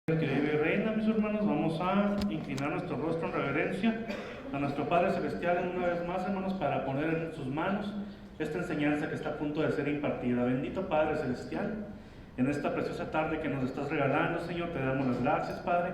Que vive y reina, mis hermanos, vamos a inclinar nuestro rostro en reverencia a nuestro Padre Celestial una vez más, hermanos, para poner en sus manos esta enseñanza que está a punto de ser impartida. Bendito Padre Celestial, en esta preciosa tarde que nos estás regalando, Señor, te damos las gracias, Padre,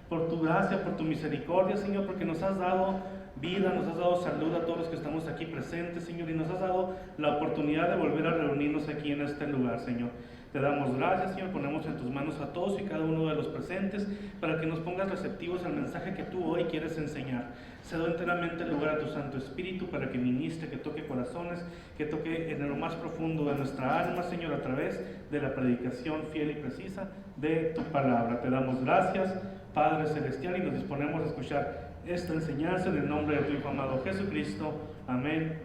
por tu gracia, por tu misericordia, Señor, porque nos has dado vida, nos has dado salud a todos los que estamos aquí presentes, Señor, y nos has dado la oportunidad de volver a reunirnos aquí en este lugar, Señor. Te damos gracias, Señor, ponemos en tus manos a todos y cada uno de los presentes para que nos pongas receptivos al mensaje que tú hoy quieres enseñar. Cedo enteramente el lugar a tu Santo Espíritu para que ministre, que toque corazones, que toque en lo más profundo de nuestra alma, Señor, a través de la predicación fiel y precisa de tu palabra. Te damos gracias, Padre Celestial, y nos disponemos a escuchar esta enseñanza en el nombre de tu Hijo amado Jesucristo. Amén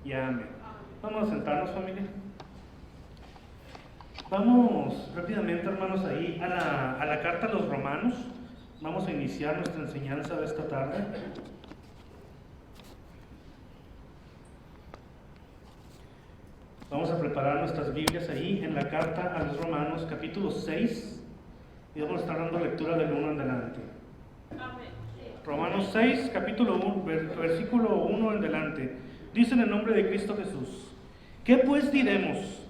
y amén. Vamos a sentarnos, familia. Vamos rápidamente, hermanos, ahí a la carta a los Romanos. Vamos a iniciar nuestra enseñanza de esta tarde. Vamos a preparar nuestras Biblias ahí en la carta a los Romanos, capítulo 6, y vamos a estar dando lectura del 1 en adelante. Romanos 6, capítulo 1, versículo 1 en adelante. Dice en el nombre de Cristo Jesús: ¿qué pues diremos?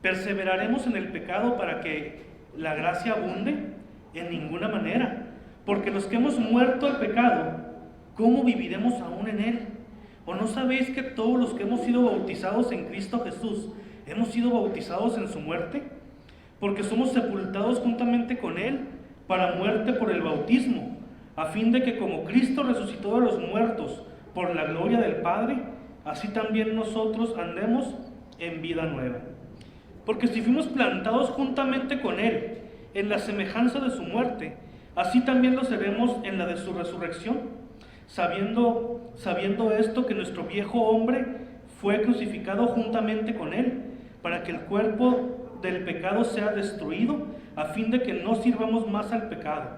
¿Perseveraremos en el pecado para que la gracia abunde? En ninguna manera, porque los que hemos muerto al pecado, ¿cómo viviremos aún en él? ¿O no sabéis que todos los que hemos sido bautizados en Cristo Jesús, hemos sido bautizados en su muerte? Porque somos sepultados juntamente con él para muerte por el bautismo, a fin de que como Cristo resucitó de los muertos por la gloria del Padre, así también nosotros andemos en vida nueva. Porque si fuimos plantados juntamente con él en la semejanza de su muerte, así también lo seremos en la de su resurrección, sabiendo esto, que nuestro viejo hombre fue crucificado juntamente con él, para que el cuerpo del pecado sea destruido, a fin de que no sirvamos más al pecado.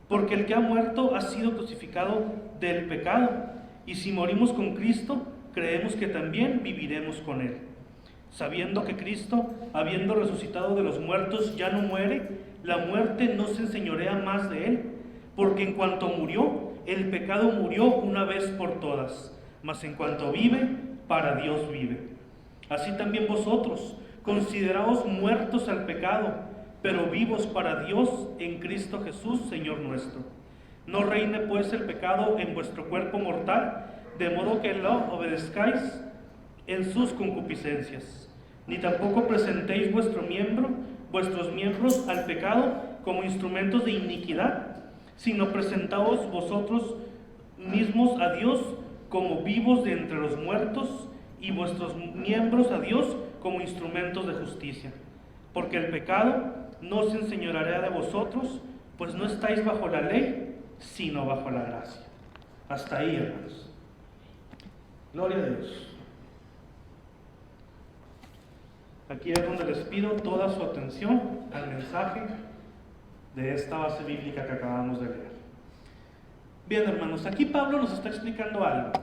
Porque el que ha muerto ha sido crucificado del pecado, y si morimos con Cristo, creemos que también viviremos con él. Sabiendo que Cristo, habiendo resucitado de los muertos, ya no muere, la muerte no se enseñorea más de él, porque en cuanto murió, el pecado murió una vez por todas, mas en cuanto vive, para Dios vive. Así también vosotros, consideraos muertos al pecado, pero vivos para Dios en Cristo Jesús, Señor nuestro. No reine pues el pecado en vuestro cuerpo mortal, de modo que lo obedezcáis en sus concupiscencias, ni tampoco presentéis vuestros miembros al pecado como instrumentos de iniquidad, sino presentaos vosotros mismos a Dios como vivos de entre los muertos, y vuestros miembros a Dios como instrumentos de justicia. Porque el pecado no se enseñoreará de vosotros, pues no estáis bajo la ley, sino bajo la gracia. Hasta ahí, hermanos. Gloria a Dios. Aquí es donde les pido toda su atención al mensaje de esta base bíblica que acabamos de leer. Bien, hermanos, aquí Pablo nos está explicando algo.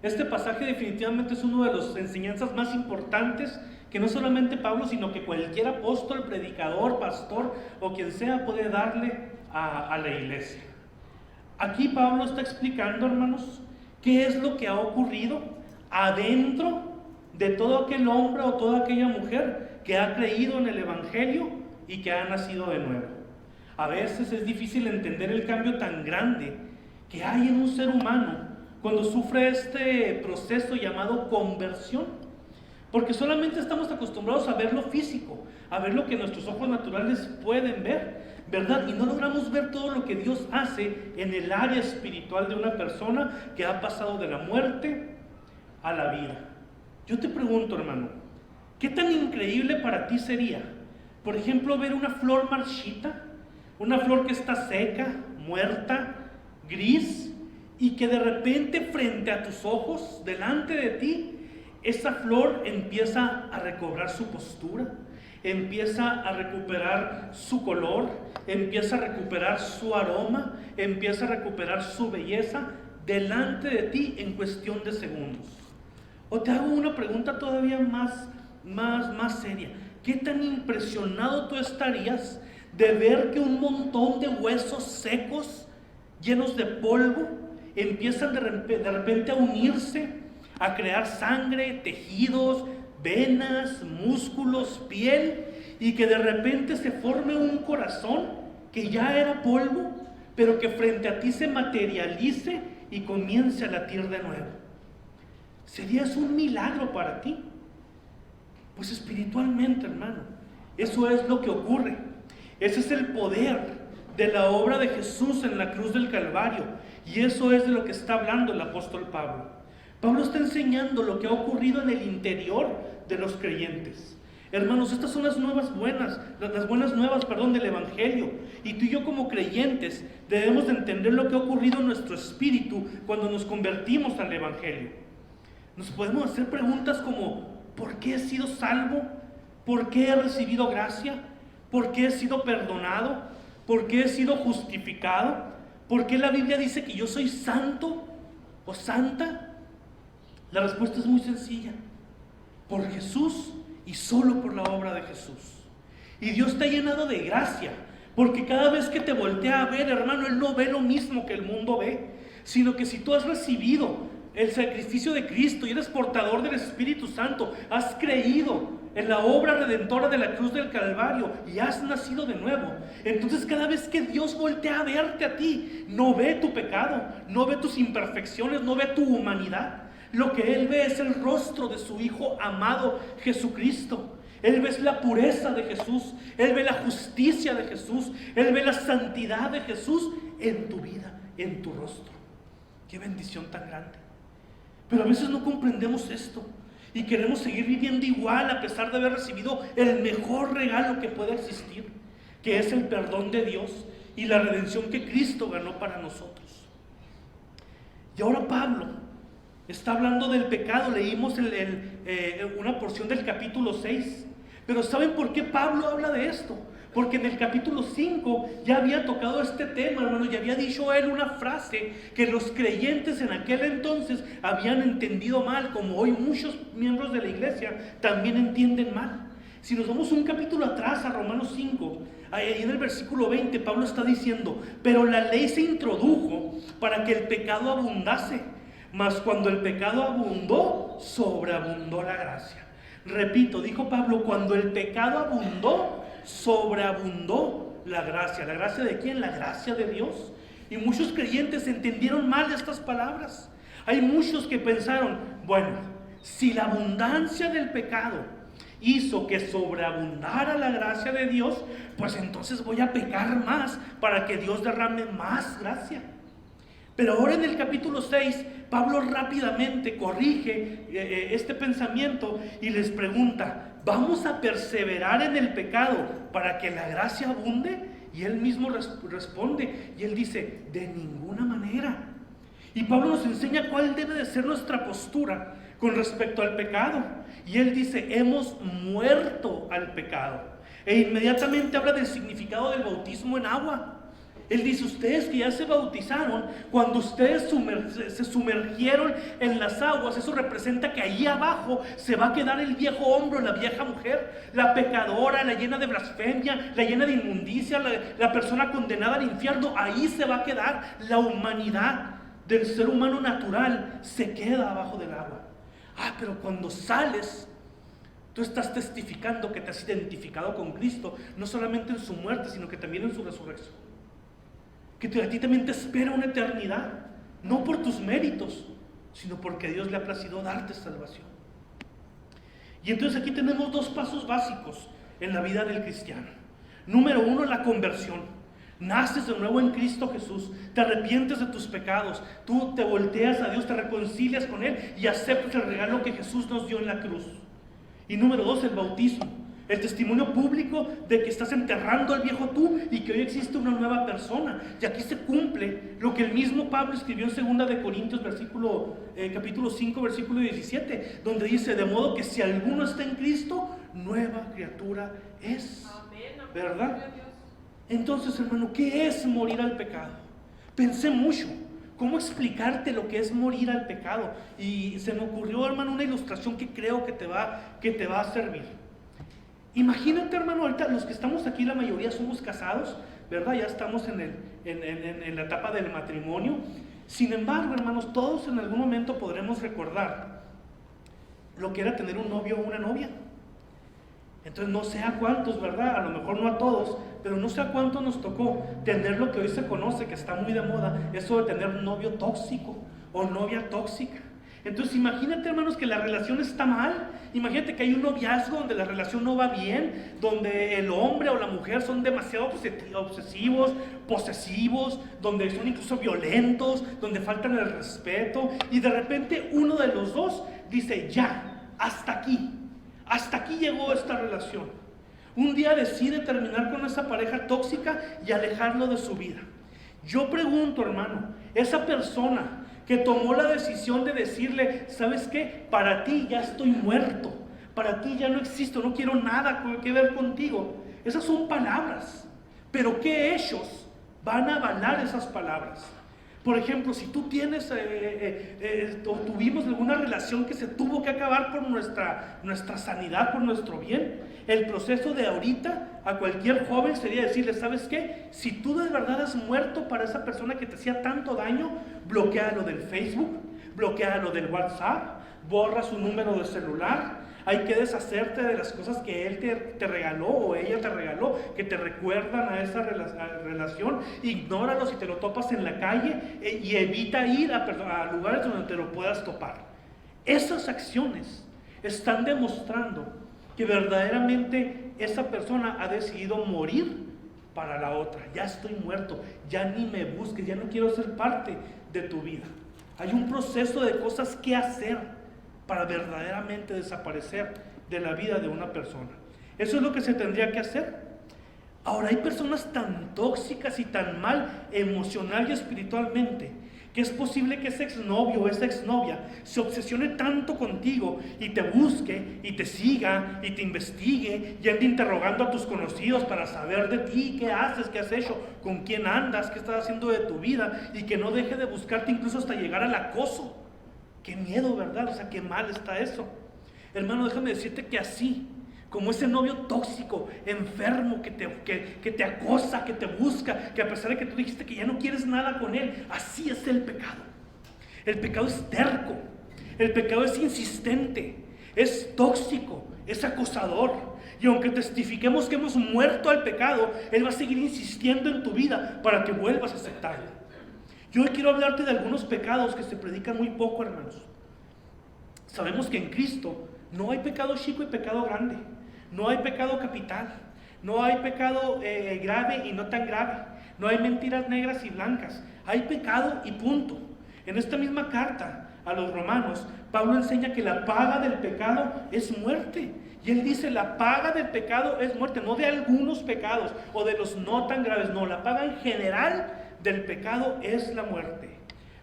Este pasaje definitivamente es una de las enseñanzas más importantes que no solamente Pablo, sino que cualquier apóstol, predicador, pastor o quien sea puede darle a la iglesia. Aquí Pablo está explicando, hermanos, qué es lo que ha ocurrido adentro de todo aquel hombre o toda aquella mujer que ha creído en el Evangelio y que ha nacido de nuevo. A veces es difícil entender el cambio tan grande que hay en un ser humano cuando sufre este proceso llamado conversión, porque solamente estamos acostumbrados a ver lo físico, a ver lo que nuestros ojos naturales pueden ver, ¿verdad? Y no logramos ver todo lo que Dios hace en el área espiritual de una persona que ha pasado de la muerte a la vida. Yo te pregunto, hermano, ¿qué tan increíble para ti sería, por ejemplo, ver una flor marchita, una flor que está seca, muerta, gris, y que de repente frente a tus ojos, delante de ti, esa flor empieza a recobrar su postura, empieza a recuperar su color, empieza a recuperar su aroma, empieza a recuperar su belleza delante de ti en cuestión de segundos? O te hago una pregunta todavía más seria. ¿Qué tan impresionado tú estarías de ver que un montón de huesos secos, llenos de polvo, empiezan de repente a unirse, a crear sangre, tejidos, venas, músculos, piel, y que de repente se forme un corazón que ya era polvo, pero que frente a ti se materialice y comience a latir de nuevo. ¿Sería eso un milagro para ti? Pues espiritualmente, hermano, eso es lo que ocurre. Ese es el poder de la obra de Jesús en la cruz del Calvario, y eso es de lo que está hablando el apóstol Pablo. Pablo está enseñando lo que ha ocurrido en el interior de los creyentes. Hermanos, estas son las buenas nuevas, del Evangelio. Y tú y yo como creyentes debemos de entender lo que ha ocurrido en nuestro espíritu cuando nos convertimos al Evangelio. Nos podemos hacer preguntas como: ¿por qué he sido salvo? ¿Por qué he recibido gracia? ¿Por qué he sido perdonado? ¿Por qué he sido justificado? ¿Por qué la Biblia dice que yo soy santo o santa? La respuesta es muy sencilla: por Jesús y solo por la obra de Jesús. Y Dios te ha llenado de gracia, porque cada vez que te voltea a ver, hermano, Él no ve lo mismo que el mundo ve, sino que si tú has recibido el sacrificio de Cristo y eres portador del Espíritu Santo, has creído en la obra redentora de la cruz del Calvario y has nacido de nuevo, entonces cada vez que Dios voltea a verte a ti, no ve tu pecado, no ve tus imperfecciones, no ve tu humanidad. Lo que Él ve es el rostro de su Hijo amado Jesucristo. Él ve la pureza de Jesús, Él ve la justicia de Jesús, Él ve la santidad de Jesús en tu vida, en tu rostro. Qué bendición tan grande. Pero a veces no comprendemos esto y queremos seguir viviendo igual a pesar de haber recibido el mejor regalo que puede existir, que es el perdón de Dios y la redención que Cristo ganó para nosotros. Y ahora Pablo está hablando del pecado. Leímos una porción del capítulo 6. Pero ¿saben por qué Pablo habla de esto? Porque en el capítulo 5 ya había tocado este tema, hermano, y había dicho él una frase que los creyentes en aquel entonces habían entendido mal, como hoy muchos miembros de la iglesia también entienden mal. Si nos vamos un capítulo atrás a Romanos 5, ahí en el versículo 20, Pablo está diciendo: pero la ley se introdujo para que el pecado abundase, mas cuando el pecado abundó, sobreabundó la gracia. Repito, dijo Pablo, cuando el pecado abundó, sobreabundó la gracia. ¿La gracia de quién? La gracia de Dios. Y muchos creyentes entendieron mal estas palabras. Hay muchos que pensaron: bueno, si la abundancia del pecado hizo que sobreabundara la gracia de Dios, pues entonces voy a pecar más para que Dios derrame más gracia. Pero ahora en el capítulo 6, Pablo rápidamente corrige este pensamiento y les pregunta: ¿vamos a perseverar en el pecado para que la gracia abunde? Y él mismo responde, y él dice: de ninguna manera. Y Pablo nos enseña cuál debe de ser nuestra postura con respecto al pecado. Y él dice: hemos muerto al pecado. E inmediatamente habla del significado del bautismo en agua. Él dice: ustedes que ya se bautizaron, cuando ustedes se sumergieron en las aguas, eso representa que ahí abajo se va a quedar el viejo hombre, la vieja mujer, la pecadora, la llena de blasfemia, la llena de inmundicia, la persona condenada al infierno. Ahí se va a quedar la humanidad del ser humano natural, se queda abajo del agua. Pero cuando sales, tú estás testificando que te has identificado con Cristo, no solamente en su muerte, sino que también en su resurrección. Que a ti también te espera una eternidad, no por tus méritos, sino porque Dios le ha placido darte salvación. Y entonces aquí tenemos dos pasos básicos en la vida del cristiano. Número 1, la conversión. Naces de nuevo en Cristo Jesús, te arrepientes de tus pecados, tú te volteas a Dios, te reconcilias con Él y aceptas el regalo que Jesús nos dio en la cruz. Y número 2, el bautismo. El testimonio público de que estás enterrando al viejo tú y que hoy existe una nueva persona. Y aquí se cumple lo que el mismo Pablo escribió en 2 de Corintios, capítulo 5, versículo 17, donde dice: de modo que si alguno está en Cristo, nueva criatura es. ¿Verdad? Entonces, hermano, ¿qué es morir al pecado? Pensé mucho cómo explicarte lo que es morir al pecado, y se me ocurrió, hermano, una ilustración que creo que te va a servir. Imagínate, hermano, ahorita los que estamos aquí, la mayoría somos casados, ¿verdad? Ya estamos en la etapa del matrimonio. Sin embargo, hermanos, todos en algún momento podremos recordar lo que era tener un novio o una novia. Entonces no sé a cuántos, ¿verdad? A lo mejor no a todos, pero no sé a cuántos nos tocó tener lo que hoy se conoce, que está muy de moda, eso de tener un novio tóxico o novia tóxica. Entonces imagínate, hermanos, que la relación está mal. Imagínate que hay un noviazgo donde la relación no va bien, donde el hombre o la mujer son demasiado obsesivos, posesivos, donde son incluso violentos, donde faltan el respeto, y de repente uno de los dos dice, ya, hasta aquí llegó esta relación. Un día decide terminar con esa pareja tóxica y alejarlo de su vida. Yo pregunto, hermano, esa persona que tomó la decisión de decirle, ¿sabes qué? Para ti ya estoy muerto, para ti ya no existo, no quiero nada que ver contigo. Esas son palabras, pero ¿qué hechos van a avalar esas palabras? Por ejemplo, si tú tienes o tuvimos alguna relación que se tuvo que acabar por nuestra sanidad, por nuestro bien, el proceso de ahorita a cualquier joven sería decirle, ¿sabes qué? Si tú de verdad has muerto para esa persona que te hacía tanto daño, bloquea lo del Facebook, bloquea lo del WhatsApp, borra su número de celular. Hay que deshacerte de las cosas que él te regaló o ella te regaló, que te recuerdan a esa relación. Ignóralo si te lo topas en la calle y evita ir a lugares donde te lo puedas topar. Esas acciones están demostrando que verdaderamente esa persona ha decidido morir para la otra. Ya estoy muerto, ya ni me busques, ya no quiero ser parte de tu vida. Hay un proceso de cosas que hacer para verdaderamente desaparecer de la vida de una persona. Eso es lo que se tendría que hacer. Ahora, hay personas tan tóxicas y tan mal emocional y espiritualmente, que es posible que ese exnovio o esa exnovia se obsesione tanto contigo y te busque y te siga y te investigue y ande interrogando a tus conocidos para saber de ti, qué haces, qué has hecho, con quién andas, qué estás haciendo de tu vida, y que no deje de buscarte incluso hasta llegar al acoso. Qué miedo, ¿verdad? O sea, qué mal está eso. Hermano, déjame decirte que así, como ese novio tóxico, enfermo, que te acosa, que te busca, que a pesar de que tú dijiste que ya no quieres nada con él, así es el pecado. El pecado es terco, el pecado es insistente, es tóxico, es acosador. Y aunque testifiquemos que hemos muerto al pecado, él va a seguir insistiendo en tu vida para que vuelvas a aceptarlo. Yo hoy quiero hablarte de algunos pecados que se predican muy poco, hermanos. Sabemos que en Cristo no hay pecado chico y pecado grande. No hay pecado capital. No hay pecado grave y no tan grave. No hay mentiras negras y blancas. Hay pecado y punto. En esta misma carta a los romanos, Pablo enseña que la paga del pecado es muerte. Y él dice, la paga del pecado es muerte. No de algunos pecados o de los no tan graves. No, la paga en general del pecado es la muerte.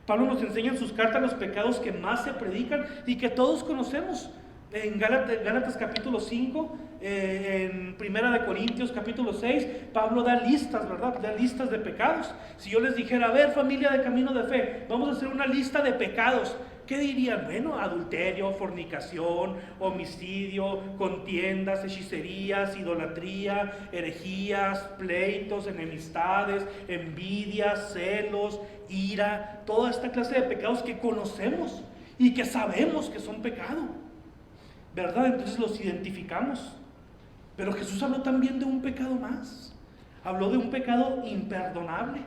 Pablo nos enseña en sus cartas los pecados que más se predican y que todos conocemos. En Gálatas capítulo 5, en Primera de Corintios capítulo 6, Pablo da listas, ¿verdad? Da listas de pecados. Si yo les dijera, a ver, familia de Camino de Fe, vamos a hacer una lista de pecados, ¿qué dirían? Bueno, adulterio, fornicación, homicidio, contiendas, hechicerías, idolatría, herejías, pleitos, enemistades, envidias, celos, ira, toda esta clase de pecados que conocemos y que sabemos que son pecado, ¿verdad? Entonces los identificamos. Pero Jesús habló también de un pecado más. Habló de un pecado imperdonable,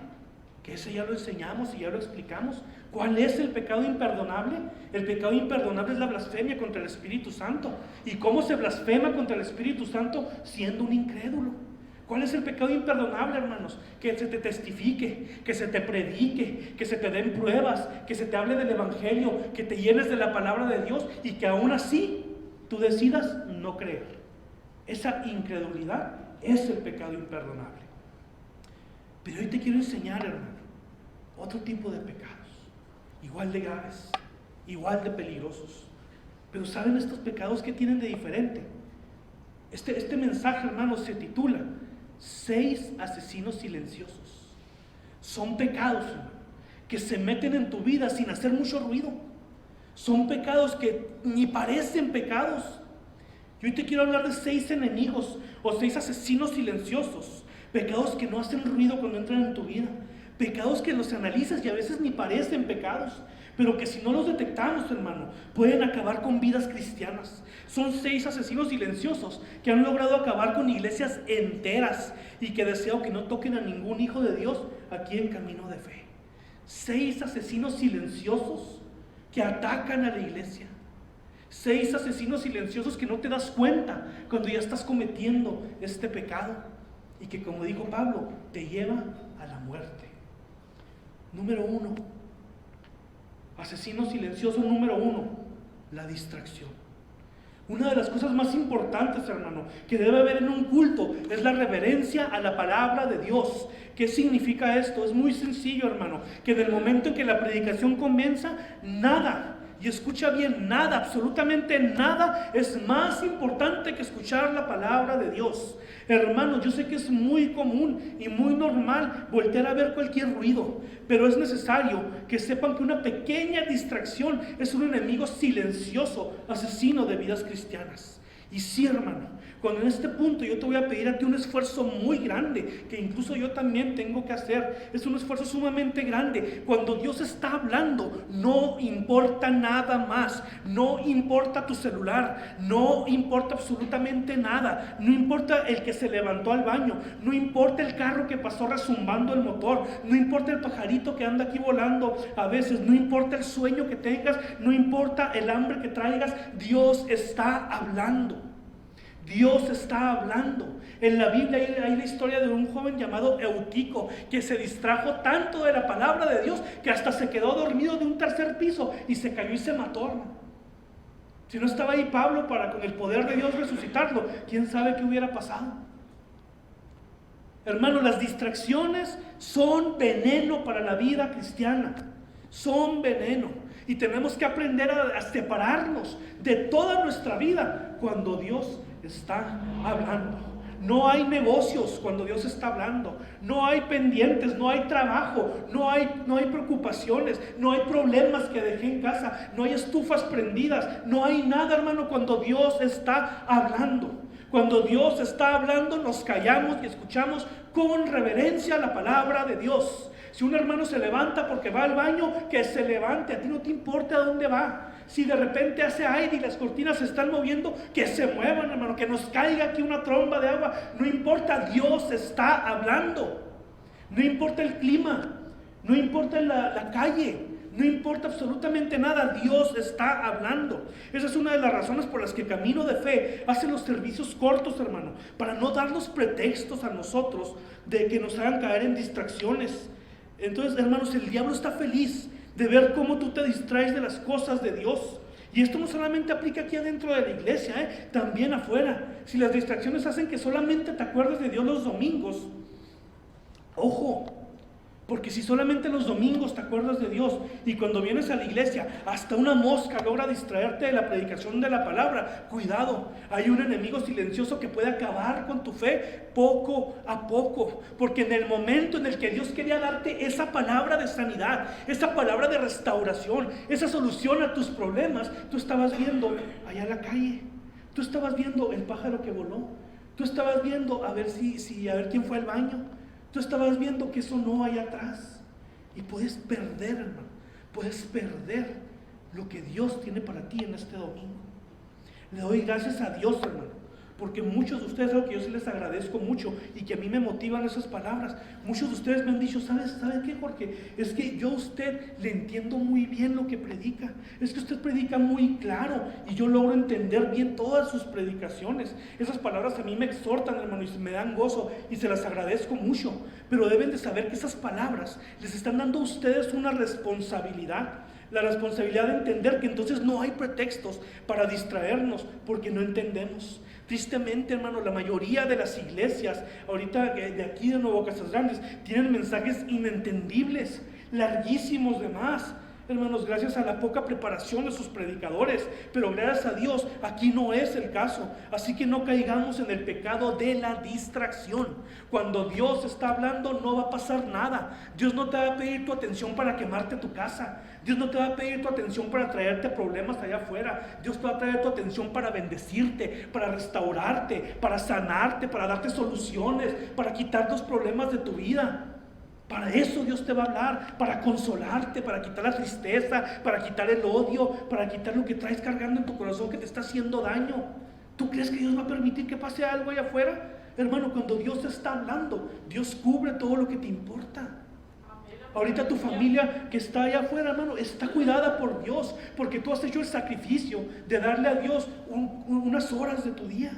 que ese ya lo enseñamos y ya lo explicamos. ¿Cuál es el pecado imperdonable? El pecado imperdonable es la blasfemia contra el Espíritu Santo. ¿Y cómo se blasfema contra el Espíritu Santo? Siendo un incrédulo. ¿Cuál es el pecado imperdonable, hermanos? Que se te testifique, que se te predique, que se te den pruebas, que se te hable del Evangelio, que te llenes de la palabra de Dios y que aún así tú decidas no creer. Esa incredulidad es el pecado imperdonable. Pero hoy te quiero enseñar, hermano, otro tipo de pecados, igual de graves, igual de peligrosos. Pero ¿saben estos pecados qué tienen de diferente? Este mensaje, hermano, se titula 6 asesinos silenciosos. Son pecados, hermano, que se meten en tu vida sin hacer mucho ruido. Son pecados que ni parecen pecados, Y hoy te quiero hablar de 6 enemigos o 6 asesinos silenciosos, pecados que no hacen ruido cuando entran en tu vida, pecados que los analizas y a veces ni parecen pecados, pero que si no los detectamos, hermano, pueden acabar con vidas cristianas. Son 6 asesinos silenciosos que han logrado acabar con iglesias enteras y que deseo que no toquen a ningún hijo de Dios aquí en Camino de Fe. 6 asesinos silenciosos que atacan a la iglesia. 6 asesinos silenciosos que no te das cuenta cuando ya estás cometiendo este pecado y que, como dijo Pablo, te lleva a la muerte. Número 1, asesino silencioso número 1, la distracción. Una de las cosas más importantes, hermano, que debe haber en un culto es la reverencia a la palabra de Dios. ¿Qué significa esto? Es muy sencillo, hermano, que en el momento en que la predicación comienza, nada, y escucha bien, nada, absolutamente nada es más importante que escuchar la palabra de Dios. Hermano, yo sé que es muy común y muy normal voltear a ver cualquier ruido, pero es necesario que sepan que una pequeña distracción es un enemigo silencioso, asesino de vidas cristianas. Y sí, hermano, cuando en este punto yo te voy a pedir a ti un esfuerzo muy grande, que incluso yo también tengo que hacer, es un esfuerzo sumamente grande. Cuando Dios está hablando, no importa nada más, no importa tu celular, no importa absolutamente nada, no importa el que se levantó al baño, no importa el carro que pasó rezumbando el motor, no importa el pajarito que anda aquí volando a veces, no importa el sueño que tengas, no importa el hambre que traigas, Dios está hablando. Dios está hablando. En la Biblia hay la historia de un joven llamado Eutico que se distrajo tanto de la palabra de Dios que hasta se quedó dormido de un 3er piso y se cayó y se mató, hermano. Si no estaba ahí Pablo para con el poder de Dios resucitarlo, quién sabe qué hubiera pasado. Hermano, las distracciones son veneno para la vida cristiana. Son veneno. Y tenemos que aprender a separarnos de toda nuestra vida cuando Dios está hablando. No hay negocios cuando Dios está hablando. No hay pendientes, no hay trabajo, no hay preocupaciones, no hay problemas que dejé en casa, no hay estufas prendidas, no hay nada, hermano, cuando Dios está hablando. Cuando Dios está hablando, nos callamos y escuchamos con reverencia la palabra de Dios. Si un hermano se levanta porque va al baño, que se levante, a ti no te importa a dónde va. Si de repente hace aire y las cortinas se están moviendo, que se muevan, hermano, que nos caiga aquí una tromba de agua, no importa, Dios está hablando. No importa el clima, no importa la calle, no importa absolutamente nada, Dios está hablando. Esa es una de las razones por las que Camino de Fe hace los servicios cortos, hermano, para no darnos pretextos a nosotros de que nos hagan caer en distracciones. Entonces, hermanos, el diablo está feliz de ver cómo tú te distraes de las cosas de Dios. Y esto no solamente aplica aquí adentro de la iglesia, también afuera. Si las distracciones hacen que solamente te acuerdes de Dios los domingos, ojo, porque si solamente los domingos te acuerdas de Dios y cuando vienes a la iglesia hasta una mosca logra distraerte de la predicación de la palabra, cuidado, hay un enemigo silencioso que puede acabar con tu fe poco a poco, porque en el momento en el que Dios quería darte esa palabra de sanidad, esa palabra de restauración, esa solución a tus problemas, tú estabas viendo allá en la calle, tú estabas viendo el pájaro que voló, tú estabas viendo a ver a ver quién fue al baño. Tú estabas viendo que eso no hay atrás. Y puedes perder, hermano. Puedes perder lo que Dios tiene para ti en este domingo. Le doy gracias a Dios, hermano, porque muchos de ustedes, algo que yo sí les agradezco mucho y que a mí me motivan esas palabras. Muchos de ustedes me han dicho, ¿sabes qué, Jorge? Es que yo a usted le entiendo muy bien lo que predica. Es que usted predica muy claro y yo logro entender bien todas sus predicaciones. Esas palabras a mí me exhortan, hermano, y me dan gozo y se las agradezco mucho. Pero deben de saber que esas palabras les están dando a ustedes una responsabilidad. La responsabilidad de entender que entonces no hay pretextos para distraernos porque no entendemos. Tristemente, hermano, la mayoría de las iglesias ahorita de aquí de Nuevo Casas Grandes tienen mensajes inentendibles, larguísimos de más. hermanos, gracias a la poca preparación de sus predicadores, pero gracias a Dios aquí no es el caso. Así que no caigamos en el pecado de la distracción. Cuando Dios está hablando no va a pasar nada. Dios no te va a pedir tu atención para quemarte tu casa. Dios no te va a pedir tu atención para traerte problemas allá afuera. Dios te va a traer tu atención para bendecirte, para restaurarte, para sanarte, para darte soluciones, para quitar los problemas de tu vida. Para eso Dios te va a hablar, para consolarte, para quitar la tristeza, para quitar el odio, para quitar lo que traes cargando en tu corazón que te está haciendo daño. ¿Tú crees que Dios va a permitir que pase algo allá afuera? Hermano, cuando Dios te está hablando, Dios cubre todo lo que te importa. Ahorita tu familia que está allá afuera, hermano, está cuidada por Dios, porque tú has hecho el sacrificio de darle a Dios unas horas de tu día.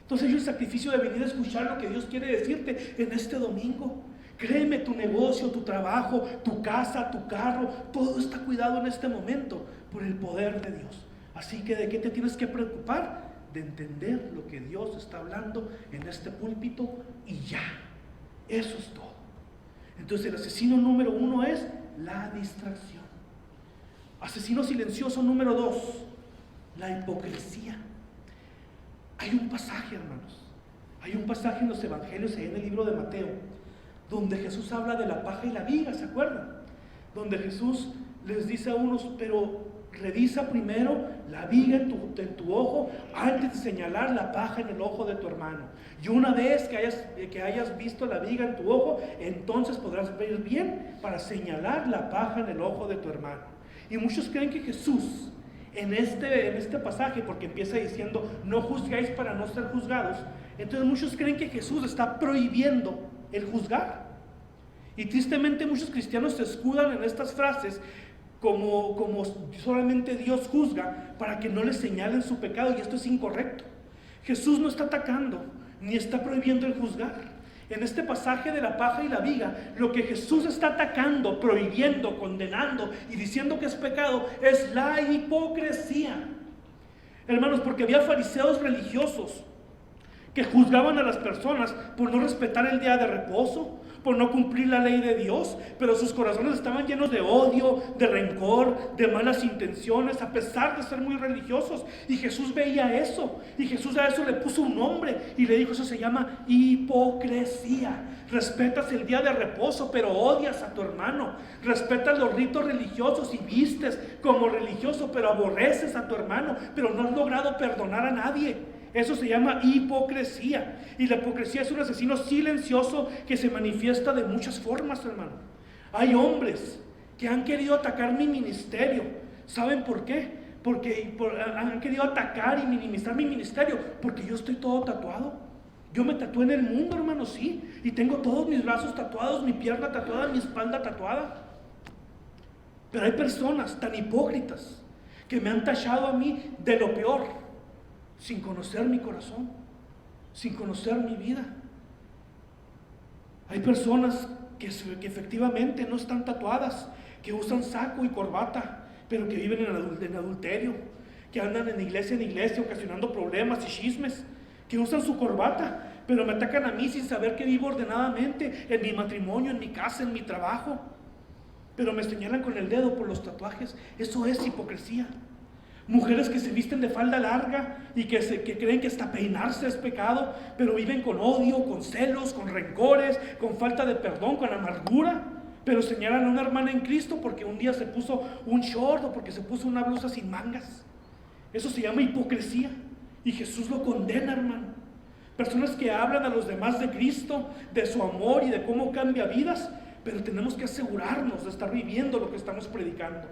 Entonces, el sacrificio de venir a escuchar lo que Dios quiere decirte en este domingo. Créeme, tu negocio, tu trabajo, tu casa, tu carro, todo está cuidado en este momento por el poder de Dios. Así que, ¿de qué te tienes que preocupar? De entender lo que Dios está hablando en este púlpito y ya. Eso es todo. Entonces, el asesino número 1 es la distracción. Asesino silencioso número 2, la hipocresía. Hay un pasaje, hermanos, hay un pasaje en los evangelios, ahí en el libro de Mateo, donde Jesús habla de la paja y la viga, ¿se acuerdan? Donde Jesús les dice a unos, pero revisa primero la viga en tu ojo antes de señalar la paja en el ojo de tu hermano. Y una vez que hayas visto la viga en tu ojo, entonces podrás ver bien para señalar la paja en el ojo de tu hermano. Y muchos creen que Jesús en este pasaje, porque empieza diciendo no juzgáis para no ser juzgados, entonces muchos creen que Jesús está prohibiendo el juzgar. Y tristemente muchos cristianos se escudan en estas frases como solamente Dios juzga para que no les señalen su pecado, y esto es incorrecto. Jesús no está atacando ni está prohibiendo el juzgar. En este pasaje de la paja y la viga, lo que Jesús está atacando, prohibiendo, condenando y diciendo que es pecado es la hipocresía. Hermanos, porque había fariseos religiosos que juzgaban a las personas por no respetar el día de reposo, por no cumplir la ley de Dios, pero sus corazones estaban llenos de odio, de rencor, de malas intenciones, a pesar de ser muy religiosos. Y Jesús veía eso, y Jesús a eso le puso un nombre y le dijo: eso se llama hipocresía. Respetas el día de reposo, pero odias a tu hermano. Respetas los ritos religiosos y vistes como religioso, pero aborreces a tu hermano, pero no has logrado perdonar a nadie. Eso se llama hipocresía. Y la hipocresía es un asesino silencioso que se manifiesta de muchas formas, hermano. Hay hombres que han querido atacar mi ministerio. ¿Saben por qué? Porque han querido atacar y minimizar mi ministerio, porque yo estoy todo tatuado. Yo me tatué en el mundo, hermano, sí. Y tengo todos mis brazos tatuados, mi pierna tatuada, mi espalda tatuada. Pero hay personas tan hipócritas que me han tachado a mí de lo peor, sin conocer mi corazón, sin conocer mi vida. Hay personas que efectivamente no están tatuadas, que usan saco y corbata, pero que viven en adulterio, que andan en iglesia ocasionando problemas y chismes, que usan su corbata, pero me atacan a mí sin saber que vivo ordenadamente en mi matrimonio, en mi casa, en mi trabajo, pero me señalan con el dedo por los tatuajes. Eso es hipocresía. Mujeres que se visten de falda larga y que creen que hasta peinarse es pecado, pero viven con odio, con celos, con rencores, con falta de perdón, con amargura, pero señalan a una hermana en Cristo porque un día se puso un short o porque se puso una blusa sin mangas. Eso se llama hipocresía y Jesús lo condena, hermano. Personas que hablan a los demás de Cristo, de su amor y de cómo cambia vidas, pero tenemos que asegurarnos de estar viviendo lo que estamos predicando.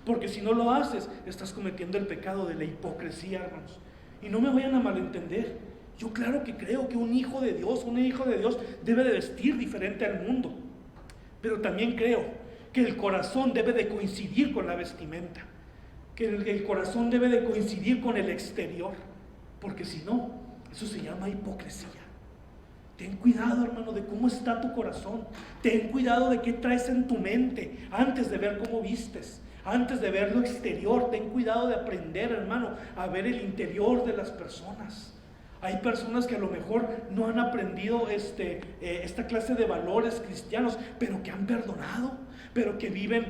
Porque si no lo haces, estás cometiendo el pecado de la hipocresía, hermanos. Y no me vayan a malentender. Yo claro que creo que un hijo de Dios debe de vestir diferente al mundo. Pero también creo que el corazón debe de coincidir con la vestimenta. Que el corazón debe de coincidir con el exterior. Porque si no, eso se llama hipocresía. Ten cuidado, hermano, de cómo está tu corazón. Ten cuidado de qué traes en tu mente antes de ver cómo vistes. Antes de ver lo exterior, ten cuidado de aprender, hermano, a ver el interior de las personas. Hay personas que a lo mejor no han aprendido esta clase de valores cristianos, pero que han perdonado, pero que viven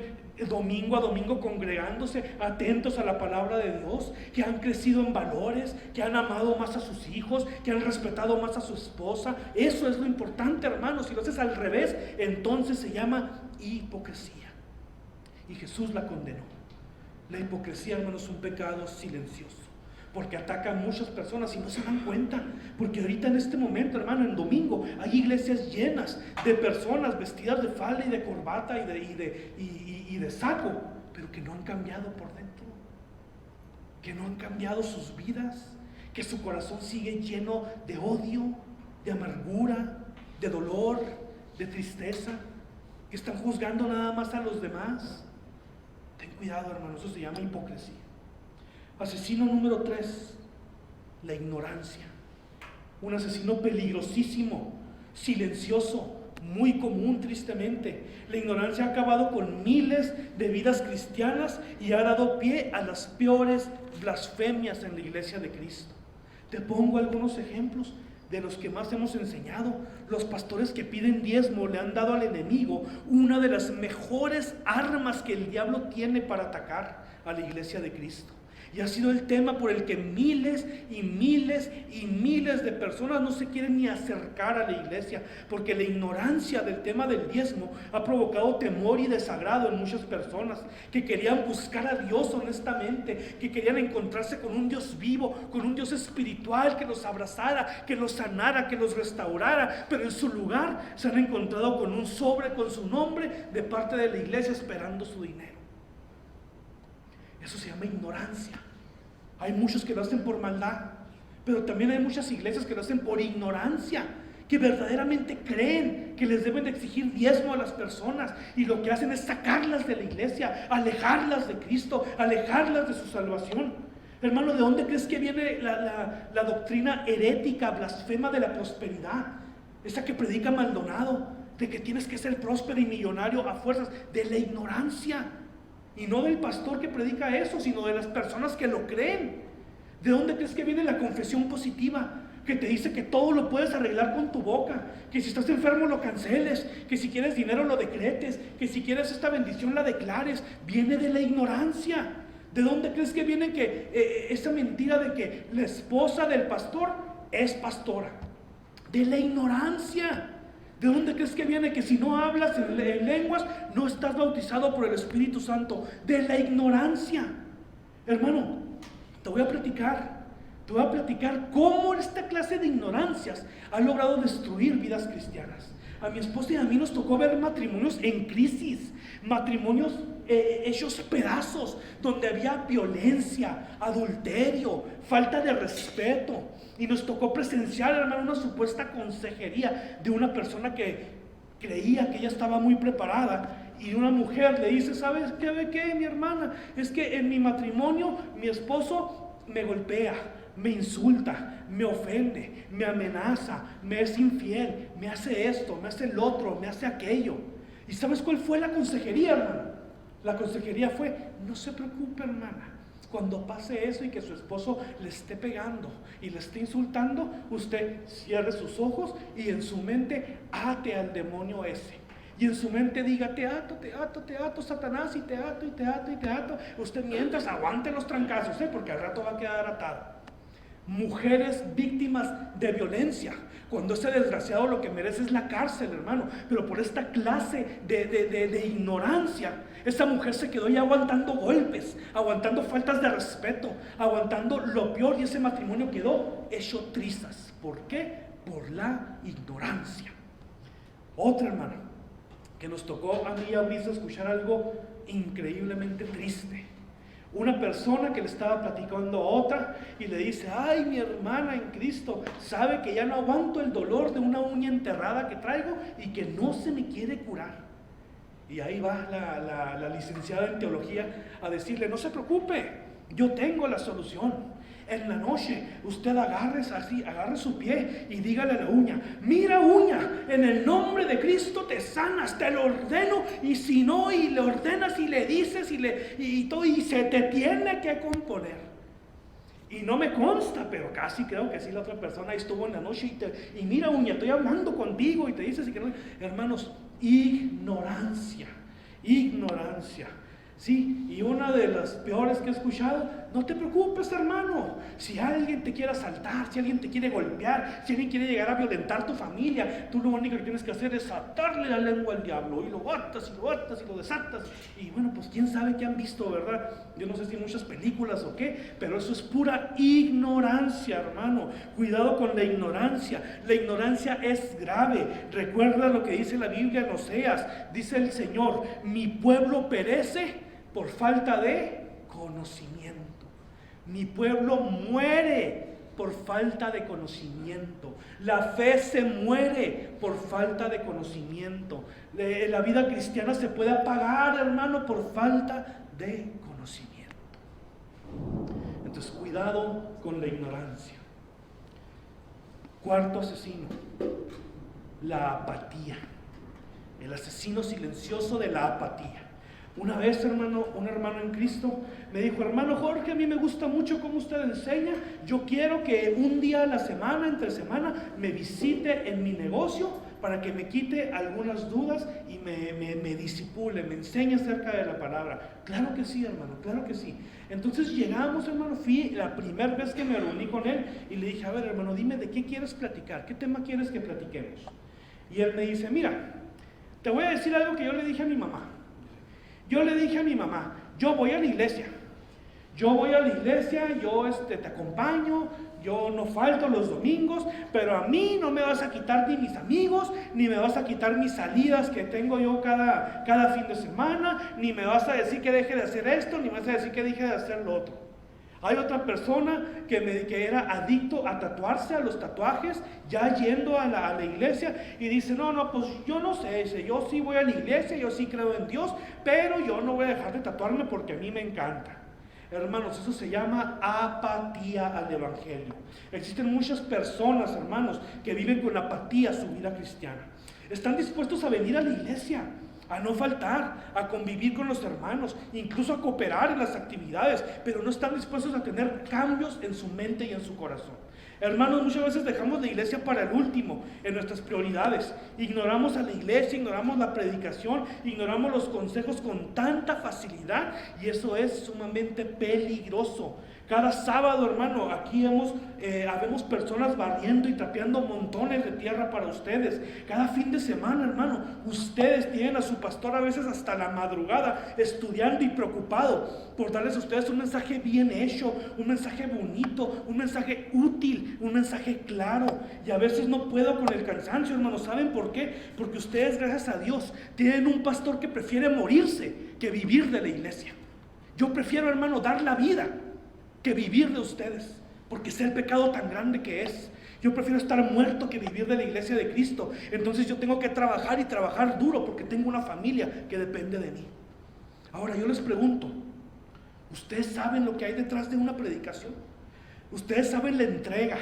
domingo a domingo congregándose, atentos a la palabra de Dios, que han crecido en valores, que han amado más a sus hijos, que han respetado más a su esposa. Eso es lo importante, hermanos. Si lo haces al revés, entonces se llama hipocresía. Y Jesús la condenó. La hipocresía, hermanos, es un pecado silencioso, porque ataca a muchas personas y no se dan cuenta. Porque ahorita en este momento, hermano, en domingo, hay iglesias llenas de personas vestidas de falda y de corbata y de saco, pero que no han cambiado por dentro, que no han cambiado sus vidas, que su corazón sigue lleno de odio, de amargura, de dolor, de tristeza, que están juzgando nada más a los demás. Ten cuidado, hermano, eso se llama hipocresía. Asesino número 3, la ignorancia. Un asesino peligrosísimo, silencioso, muy común tristemente. La ignorancia ha acabado con miles de vidas cristianas y ha dado pie a las peores blasfemias en la iglesia de Cristo. Te pongo algunos ejemplos de los que más hemos enseñado. Los pastores que piden diezmo le han dado al enemigo una de las mejores armas que el diablo tiene para atacar a la iglesia de Cristo. Y ha sido el tema por el que miles y miles y miles de personas no se quieren ni acercar a la iglesia, porque la ignorancia del tema del diezmo ha provocado temor y desagrado en muchas personas que querían buscar a Dios honestamente, que querían encontrarse con un Dios vivo, con un Dios espiritual que los abrazara, que los sanara, que los restaurara, pero en su lugar se han encontrado con un sobre con su nombre de parte de la iglesia esperando su dinero. Eso se llama ignorancia. Hay muchos que lo hacen por maldad, pero también hay muchas iglesias que lo hacen por ignorancia, que verdaderamente creen que les deben de exigir diezmo a las personas, y lo que hacen es sacarlas de la iglesia, alejarlas de Cristo, alejarlas de su salvación. Hermano, ¿de dónde crees que viene la doctrina herética, blasfema de la prosperidad? Esa que predica Maldonado, de que tienes que ser próspero y millonario a fuerzas, de la ignorancia. Y no del pastor que predica eso, sino de las personas que lo creen. ¿De dónde crees que viene la confesión positiva? Que te dice que todo lo puedes arreglar con tu boca, que si estás enfermo lo canceles, que si quieres dinero lo decretes, que si quieres esta bendición la declares. Viene de la ignorancia. ¿De dónde crees que viene esa mentira de que la esposa del pastor es pastora? De la ignorancia. ¿De dónde crees que viene que si no hablas en lenguas no estás bautizado por el Espíritu Santo? De la ignorancia. Hermano, te voy a platicar cómo esta clase de ignorancias ha logrado destruir vidas cristianas. A mi esposa y a mí nos tocó ver matrimonios en crisis, matrimonios hechos pedazos, donde había violencia, adulterio, falta de respeto. Y nos tocó presenciar, hermano, una supuesta consejería de una persona que creía que ella estaba muy preparada, y una mujer le dice: ¿sabes qué, mi hermana? Es que en mi matrimonio mi esposo me golpea, me insulta, me ofende, me amenaza, me es infiel, me hace esto, me hace el otro, me hace aquello. ¿Y sabes cuál fue la consejería, hermano? La consejería fue: no se preocupe, hermana, cuando pase eso y que su esposo le esté pegando y le esté insultando, usted cierre sus ojos y en su mente ate al demonio ese. Y en su mente diga: te ato, Satanás, y te ato. Usted mientras aguante los trancazos, porque al rato va a quedar atado. Mujeres víctimas de violencia, cuando ese desgraciado lo que merece es la cárcel, hermano. Pero por esta clase de ignorancia, esa mujer se quedó ya aguantando golpes, aguantando faltas de respeto, aguantando lo peor, y ese matrimonio quedó hecho trizas. ¿Por qué? Por la ignorancia. Otra, hermano, que nos tocó a mí y a Brisa escuchar algo increíblemente triste. Una persona que le estaba platicando a otra y le dice: ay, mi hermana en Cristo, sabe que ya no aguanto el dolor de una uña enterrada que traigo y que no se me quiere curar. Y ahí va la licenciada en teología a decirle: no se preocupe, yo tengo la solución. En la noche usted agarre su pie y dígale a la uña: mira, uña, en el nombre de Cristo te sanas, te lo ordeno. Y si no, y le ordenas y le dices y se te tiene que componer. Y no me consta, pero casi creo que sí, la otra persona ahí estuvo en la noche y mira, uña, estoy hablando contigo, y te dices y que no. Hermanos, ignorancia. Sí, y una de las peores que he escuchado: no te preocupes, hermano, si alguien te quiere asaltar, si alguien te quiere golpear, si alguien quiere llegar a violentar tu familia, tú lo único que tienes que hacer es atarle la lengua al diablo, y lo atas, y lo atas, y lo desatas. Y bueno, pues quién sabe qué han visto, ¿verdad? Yo no sé si muchas películas o qué, pero eso es pura ignorancia, hermano. Cuidado con la ignorancia. La ignorancia es grave. Recuerda lo que dice la Biblia en Oseas. Dice el Señor: mi pueblo perece por falta de conocimiento. Mi pueblo muere por falta de conocimiento. La fe se muere por falta de conocimiento. La vida cristiana se puede apagar, hermano, por falta de conocimiento. Entonces, cuidado con la ignorancia. Cuarto asesino: la apatía. El asesino silencioso de la apatía. Una vez, hermano, un hermano en Cristo me dijo: hermano Jorge, a mí me gusta mucho cómo usted enseña. Yo quiero que un día a la semana, entre semana, me visite en mi negocio para que me quite algunas dudas y me disipule, me enseñe acerca de la palabra. Claro que sí, hermano, claro que sí. Entonces llegamos, hermano, fui la primera vez que me reuní con él y le dije: a ver, hermano, dime de qué quieres platicar, qué tema quieres que platiquemos. Y él me dice: mira, te voy a decir algo que yo le dije a mi mamá. Yo le dije a mi mamá: yo voy a la iglesia, yo te acompaño, yo no falto los domingos, pero a mí no me vas a quitar ni mis amigos, ni me vas a quitar mis salidas que tengo yo cada fin de semana, ni me vas a decir que deje de hacer esto, ni me vas a decir que deje de hacer lo otro. Hay otra persona que era adicto a tatuarse, a los tatuajes, ya yendo a la iglesia, y dice: no, pues yo no sé, yo sí voy a la iglesia, yo sí creo en Dios, pero yo no voy a dejar de tatuarme porque a mí me encanta. Hermanos, eso se llama apatía al evangelio. Existen muchas personas, hermanos, que viven con apatía su vida cristiana. Están dispuestos a venir a la iglesia, a no faltar, a convivir con los hermanos, incluso a cooperar en las actividades, pero no están dispuestos a tener cambios en su mente y en su corazón. Hermanos, muchas veces dejamos la iglesia para el último en nuestras prioridades. Ignoramos a la iglesia, ignoramos la predicación, ignoramos los consejos con tanta facilidad, y eso es sumamente peligroso. Cada sábado, hermano, aquí habemos personas barriendo y trapeando montones de tierra para ustedes. Cada fin de semana, hermano, ustedes tienen a su pastor a veces hasta la madrugada estudiando y preocupado por darles a ustedes un mensaje bien hecho, un mensaje bonito, un mensaje útil, un mensaje claro. Y a veces no puedo con el cansancio, hermano. ¿Saben por qué? Porque ustedes, gracias a Dios, tienen un pastor que prefiere morirse que vivir de la iglesia. Yo prefiero, hermano, dar la vida que vivir de ustedes, porque sé el pecado tan grande que es. Yo prefiero estar muerto que vivir de la iglesia de Cristo. Entonces yo tengo que trabajar y trabajar duro porque tengo una familia que depende de mí. Ahora yo les pregunto: ¿ustedes saben lo que hay detrás de una predicación? ¿Ustedes saben la entrega,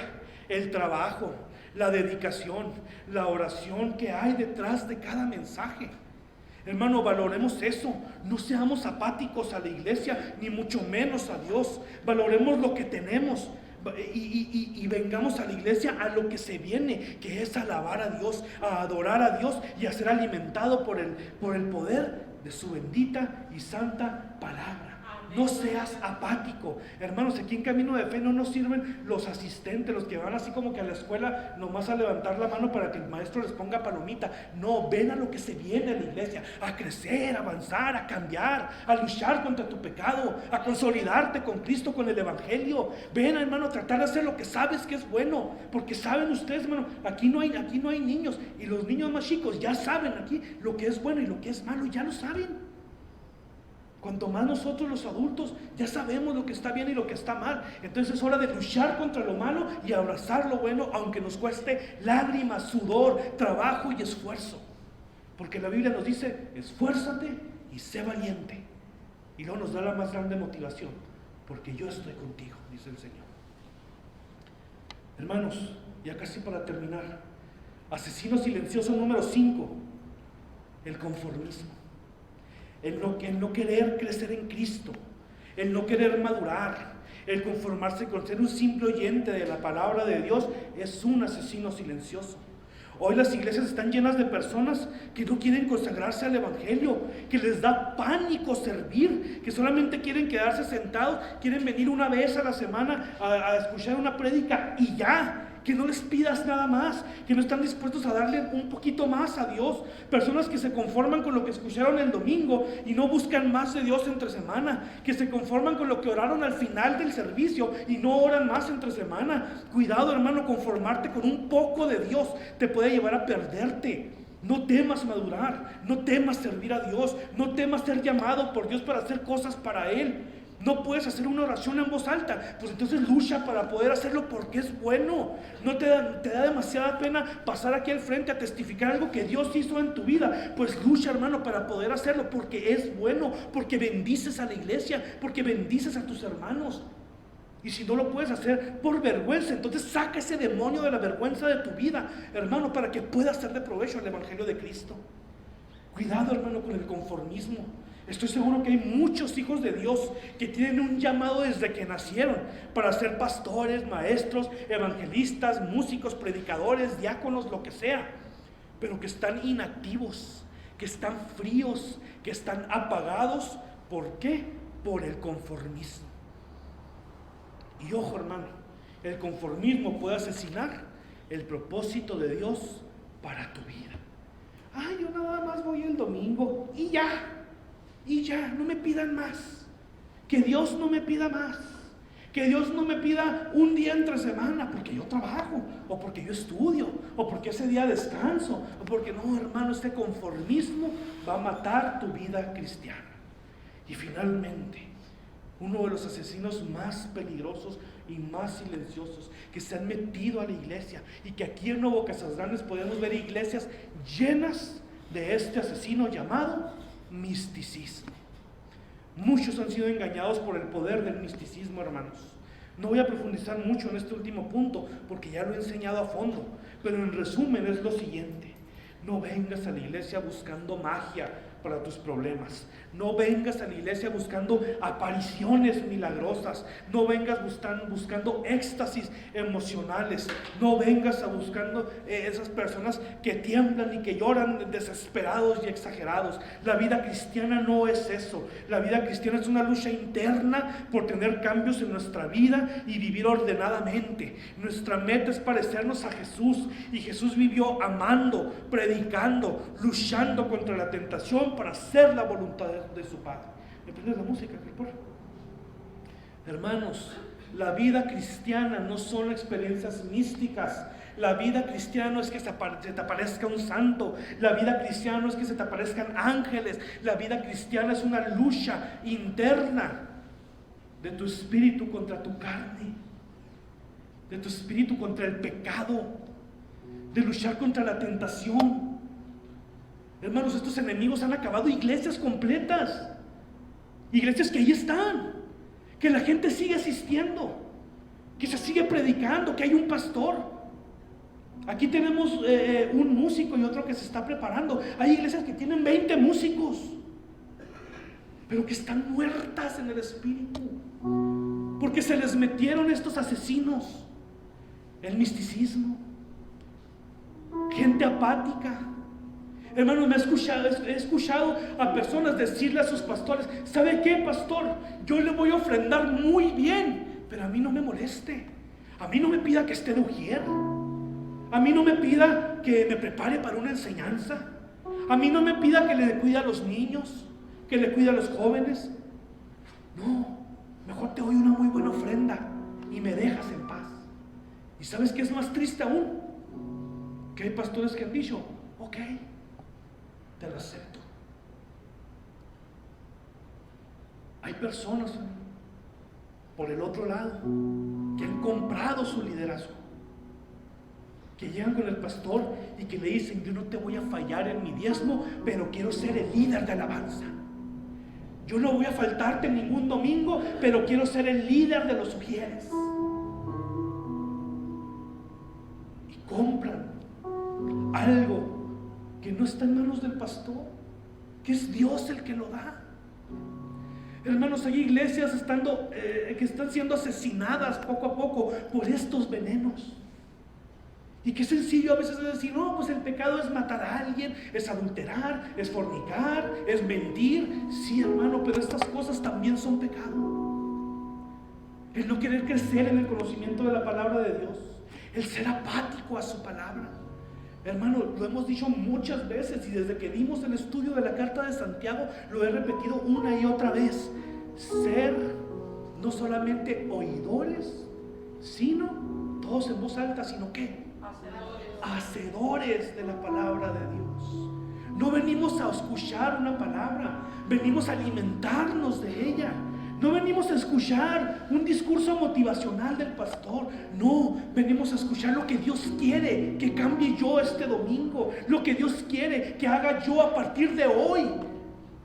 el trabajo, la dedicación, la oración que hay detrás de cada mensaje? Hermano, valoremos eso. No seamos apáticos a la iglesia, ni mucho menos a Dios. Valoremos lo que tenemos y vengamos a la iglesia a lo que se viene, que es alabar a Dios, a adorar a Dios y a ser alimentado por el poder de su bendita y santa palabra. No seas apático. Hermanos, aquí en Camino de Fe no nos sirven los asistentes, los que van así como que a la escuela nomás a levantar la mano para que el maestro les ponga palomita. No, ven a lo que se viene a la iglesia, a crecer, a avanzar, a cambiar, a luchar contra tu pecado, a consolidarte con Cristo, con el evangelio. Ven, hermano, a tratar de hacer lo que sabes que es bueno, porque saben ustedes, hermano, aquí no hay niños, y los niños más chicos ya saben aquí lo que es bueno y lo que es malo, ya lo saben. Cuanto más nosotros los adultos ya sabemos lo que está bien y lo que está mal. Entonces es hora de luchar contra lo malo y abrazar lo bueno, aunque nos cueste lágrimas, sudor, trabajo y esfuerzo. Porque la Biblia nos dice: esfuérzate y sé valiente. Y luego nos da la más grande motivación: porque yo estoy contigo, dice el Señor. Hermanos, ya casi para terminar, asesino silencioso número 5, el conformismo. El no querer crecer en Cristo, el no querer madurar, el conformarse con ser un simple oyente de la palabra de Dios, es un asesino silencioso. Hoy las iglesias están llenas de personas que no quieren consagrarse al Evangelio, que les da pánico servir, que solamente quieren quedarse sentados, quieren venir una vez a la semana a escuchar una prédica y ya. Que no les pidas nada más, que no están dispuestos a darle un poquito más a Dios. Personas que se conforman con lo que escucharon el domingo y no buscan más de Dios entre semana, que se conforman con lo que oraron al final del servicio y no oran más entre semana. Cuidado, hermano, conformarte con un poco de Dios te puede llevar a perderte. No temas madurar, no temas servir a Dios, no temas ser llamado por Dios para hacer cosas para Él. No puedes hacer una oración en voz alta, pues entonces lucha para poder hacerlo porque es bueno. No te da demasiada pena pasar aquí al frente a testificar algo que Dios hizo en tu vida. Pues lucha, hermano, para poder hacerlo porque es bueno, porque bendices a la iglesia, porque bendices a tus hermanos. Y si no lo puedes hacer por vergüenza, entonces saca ese demonio de la vergüenza de tu vida, hermano, para que puedas hacer de provecho el Evangelio de Cristo. Cuidado, hermano, con el conformismo. Estoy seguro que hay muchos hijos de Dios que tienen un llamado desde que nacieron para ser pastores, maestros, evangelistas, músicos, predicadores, diáconos, lo que sea, pero que están inactivos, que están fríos, que están apagados. ¿Por qué? Por el conformismo. Y ojo, hermano, el conformismo puede asesinar el propósito de Dios para tu vida. Ay, yo nada más voy el domingo y ya, no me pidan más. Que Dios no me pida más. Que Dios no me pida un día entre semana porque yo trabajo, o porque yo estudio, o porque ese día descanso, o porque no, hermano, este conformismo va a matar tu vida cristiana. Y finalmente, uno de los asesinos más peligrosos y más silenciosos que se han metido a la iglesia, y que aquí en Nuevo Casas Grandes podemos ver iglesias llenas de este asesino llamado misticismo. Muchos han sido engañados por el poder del misticismo, hermanos. No voy a profundizar mucho en este último punto porque ya lo he enseñado a fondo, pero en resumen es lo siguiente: no vengas a la iglesia buscando magia para tus problemas. No vengas a la iglesia buscando apariciones milagrosas. No vengas buscando éxtasis emocionales. No vengas a buscando esas personas que tiemblan y que lloran desesperados y exagerados. La vida cristiana no es eso. La vida cristiana es una lucha interna por tener cambios en nuestra vida y vivir ordenadamente. Nuestra meta es parecernos a Jesús, y Jesús vivió amando, predicando, luchando contra la tentación para hacer la voluntad de su Padre. ¿Me prendes la música, por favor? Hermanos, la vida cristiana no son experiencias místicas. La vida cristiana no es que se te aparezca un santo. La vida cristiana no es que se te aparezcan ángeles. La vida cristiana es una lucha interna de tu espíritu contra tu carne, de tu espíritu contra el pecado, de luchar contra la tentación. Hermanos, estos enemigos han acabado iglesias completas, iglesias que ahí están, que la gente sigue asistiendo, que se sigue predicando, que hay un pastor. Aquí tenemos un músico y otro que se está preparando. Hay iglesias que tienen 20 músicos, pero que están muertas en el espíritu, porque se les metieron estos asesinos, el misticismo, gente apática. Hermano, he escuchado a personas decirle a sus pastores: ¿sabe qué, pastor? Yo le voy a ofrendar muy bien, pero a mí no me moleste. A mí no me pida que esté de ujier. A mí no me pida que me prepare para una enseñanza. A mí no me pida que le cuide a los niños, que le cuide a los jóvenes. No, mejor te doy una muy buena ofrenda y me dejas en paz. ¿Y sabes qué es más triste aún? Que hay pastores que han dicho: ok, te lo acepto. Hay personas por el otro lado que han comprado su liderazgo, que llegan con el pastor y que le dicen: yo no te voy a fallar en mi diezmo, pero quiero ser el líder de alabanza. Yo no voy a faltarte ningún domingo, pero quiero ser el líder de los ujieres. Y compran algo que no está en manos del pastor, que es Dios el que lo da. Hermanos, hay iglesias que están siendo asesinadas poco a poco por estos venenos. Y qué sencillo a veces es decir, no, pues el pecado es matar a alguien, es adulterar, es fornicar, es mentir. Sí, hermano, pero estas cosas también son pecado. El no querer crecer en el conocimiento de la palabra de Dios, el ser apático a su palabra. Hermano, lo hemos dicho muchas veces y desde que dimos el estudio de la carta de Santiago lo he repetido una y otra vez. Ser no solamente oidores, sino todos en voz alta, sino ¿qué? Hacedores de la palabra de Dios. No venimos a escuchar una palabra, venimos a alimentarnos de ella. No venimos a escuchar un discurso motivacional del pastor. No, venimos a escuchar lo que Dios quiere que cambie yo este domingo, lo que Dios quiere que haga yo a partir de hoy.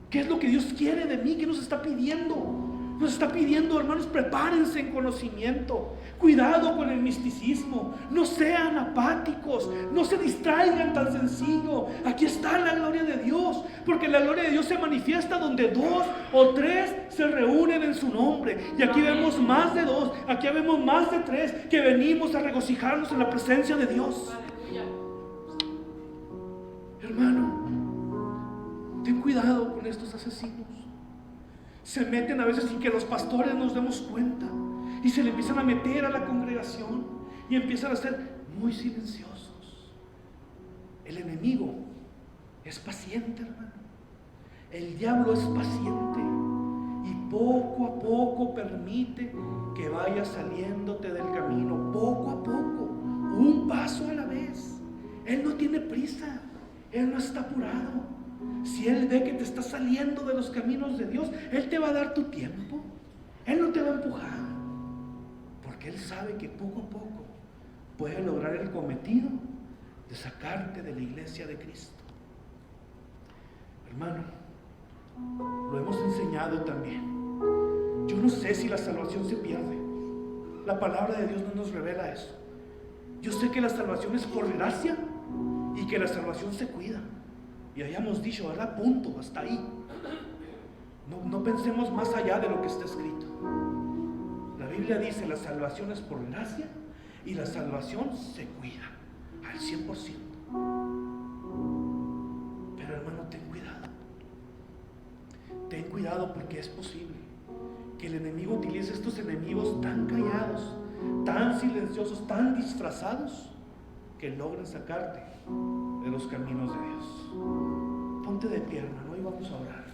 ¿Qué es lo que Dios quiere de mí? ¿Qué nos está pidiendo? Nos está pidiendo, hermanos, prepárense en conocimiento. Cuidado con el misticismo. No sean apáticos. No se distraigan tan sencillo. Aquí está la gloria de Dios. Porque la gloria de Dios se manifiesta donde 2 o 3 se reúnen en su nombre. Y aquí vemos más de 2. Aquí vemos más de 3 que venimos a regocijarnos en la presencia de Dios. Hermano, ten cuidado con estos asesinos. Se meten a veces sin que los pastores nos demos cuenta y se le empiezan a meter a la congregación y empiezan a ser muy silenciosos. El enemigo es paciente, hermano. El diablo es paciente y poco a poco permite que vayas saliéndote del camino, poco a poco, un paso a la vez. Él no tiene prisa, él no está apurado. Si Él ve que te estás saliendo de los caminos de Dios, Él te va a dar tu tiempo. Él no te va a empujar, porque Él sabe que poco a poco puede lograr el cometido de sacarte de la iglesia de Cristo. Hermano, lo hemos enseñado también. Yo no sé si la salvación se pierde. La palabra de Dios no nos revela eso. Yo sé que la salvación es por gracia y que la salvación se cuida. Y hayamos dicho, ¿verdad? Punto, hasta ahí. No pensemos más allá de lo que está escrito. La Biblia dice, la salvación es por gracia y la salvación se cuida al 100%. Pero hermano, ten cuidado. Ten cuidado porque es posible que el enemigo utilice estos enemigos tan callados, tan silenciosos, tan disfrazados, que logren sacarte de los caminos de Dios. Ponte de pie, hermano, y vamos a orar.